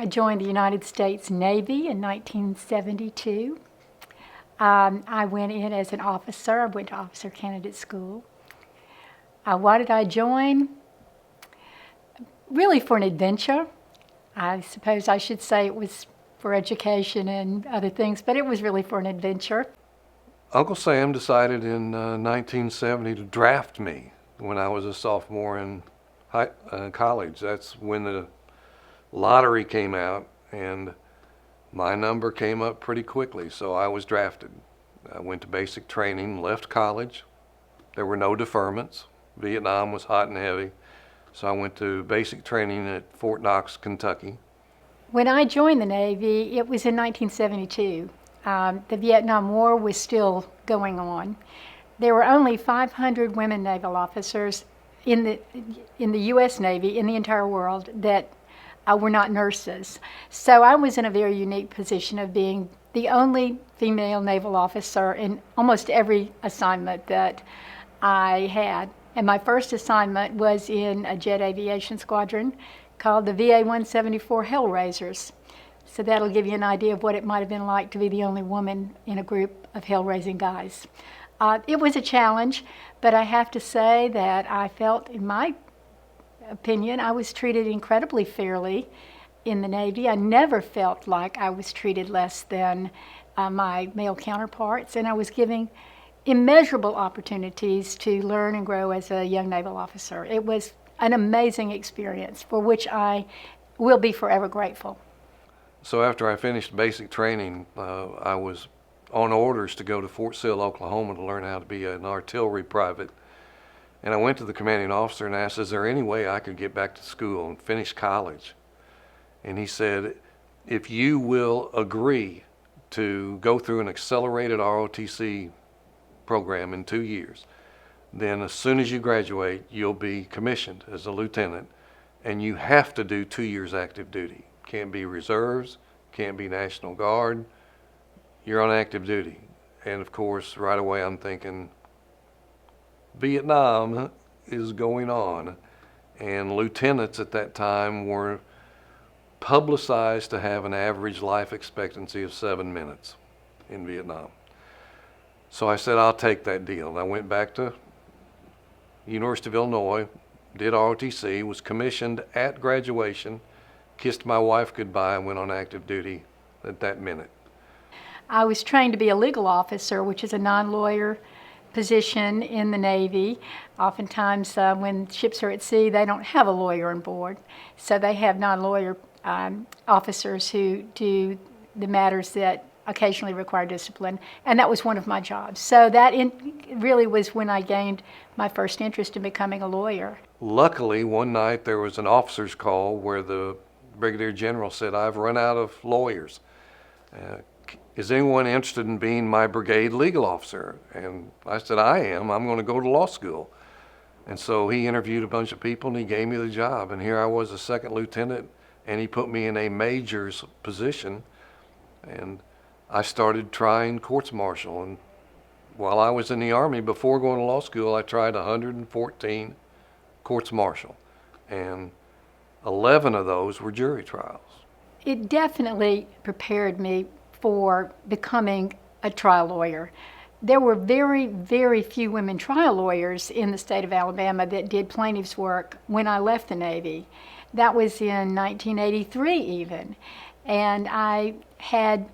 joined the United States Navy in 1972. I went in as an officer. I went to officer candidate school. Why did I join? Really for an adventure. I suppose I should say it was for education and other things, but it was really for an adventure. Uncle Sam decided in 1970 to draft me when I was a sophomore in college. That's when the lottery came out, and my number came up pretty quickly, so I was drafted. I went to basic training, left college. There were no deferments. Vietnam was hot and heavy, so I went to basic training at Fort Knox, Kentucky. When I joined the Navy, it was in 1972. The Vietnam War was still going on. There were only 500 women naval officers in the U.S. Navy, in the entire world, that were not nurses. So I was in a very unique position of being the only female naval officer in almost every assignment that I had. And my first assignment was in a jet aviation squadron called the VA-174 Hellraisers. So that'll give you an idea of what it might have been like to be the only woman in a group of hell-raising guys. It was a challenge, but I have to say that I felt, in my opinion, I was treated incredibly fairly in the Navy. I never felt like I was treated less than my male counterparts, and I was given immeasurable opportunities to learn and grow as a young naval officer. It was an amazing experience for which I will be forever grateful. So after I finished basic training, I was on orders to go to Fort Sill, Oklahoma to learn how to be an artillery private. And I went to the commanding officer and asked, is there any way I could get back to school and finish college? And he said, if you will agree to go through an accelerated ROTC program in 2 years, then as soon as you graduate, you'll be commissioned as a lieutenant, and you have to do 2 years active duty. Can't be reserves, can't be National Guard. You're on active duty. And of course, right away I'm thinking, Vietnam is going on, and lieutenants at that time were publicized to have an average life expectancy of 7 minutes in Vietnam. So I said, I'll take that deal. And I went back to University of Illinois, did ROTC, was commissioned at graduation, kissed my wife goodbye, and went on active duty at that minute. I was trained to be a legal officer, which is a non-lawyer position in the Navy. Oftentimes when ships are at sea, they don't have a lawyer on board. So they have non-lawyer officers who do the matters that occasionally require discipline, and that was one of my jobs. So that really was when I gained my first interest in becoming a lawyer. Luckily, one night there was an officer's call where the Brigadier General said, I've run out of lawyers. Is anyone interested in being my brigade legal officer? And I said, I am. I'm going to go to law school. And so he interviewed a bunch of people and he gave me the job. And here I was, a second lieutenant, and he put me in a major's position. And I started trying courts-martial. And while I was in the Army, before going to law school, I tried 114 courts-martial. And 11 of those were jury trials. It definitely prepared me for becoming a trial lawyer. There were very, very few women trial lawyers in the state of Alabama that did plaintiff's work when I left the Navy. That was in 1983 even. And I had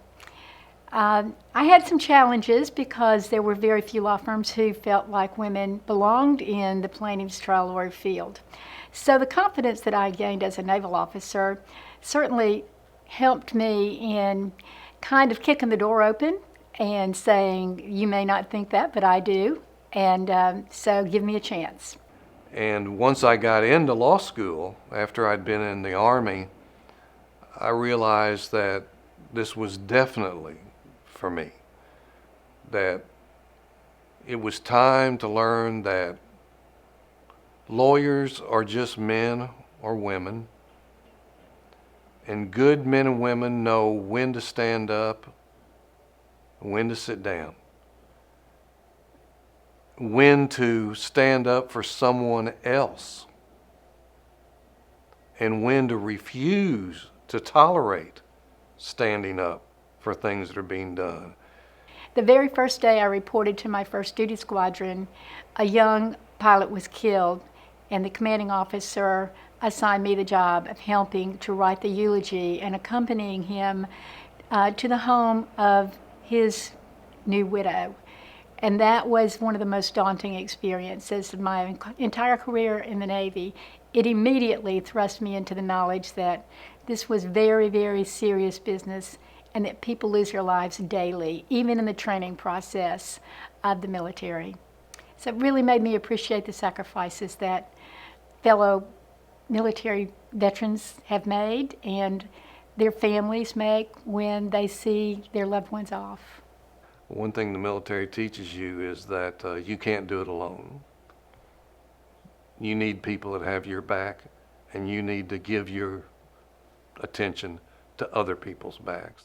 some challenges because there were very few law firms who felt like women belonged in the plaintiff's trial lawyer field. So the confidence that I gained as a naval officer certainly helped me in kind of kicking the door open and saying, you may not think that, but I do, and so give me a chance. And once I got into law school, after I'd been in the Army, I realized that this was definitely for me, that it was time to learn that lawyers are just men or women, and good men and women know when to stand up, when to sit down, when to stand up for someone else, and when to refuse to tolerate standing up for things that are being done. The very first day I reported to my first duty squadron, a young pilot was killed, and the commanding officer assigned me the job of helping to write the eulogy and accompanying him to the home of his new widow. And that was one of the most daunting experiences of my entire career in the Navy. It immediately thrust me into the knowledge that this was very, very serious business and that people lose their lives daily, even in the training process of the military. So it really made me appreciate the sacrifices that fellow military veterans have made and their families make when they see their loved ones off. One thing the military teaches you is that you can't do it alone. You need people that have your back, and you need to give your attention to other people's backs.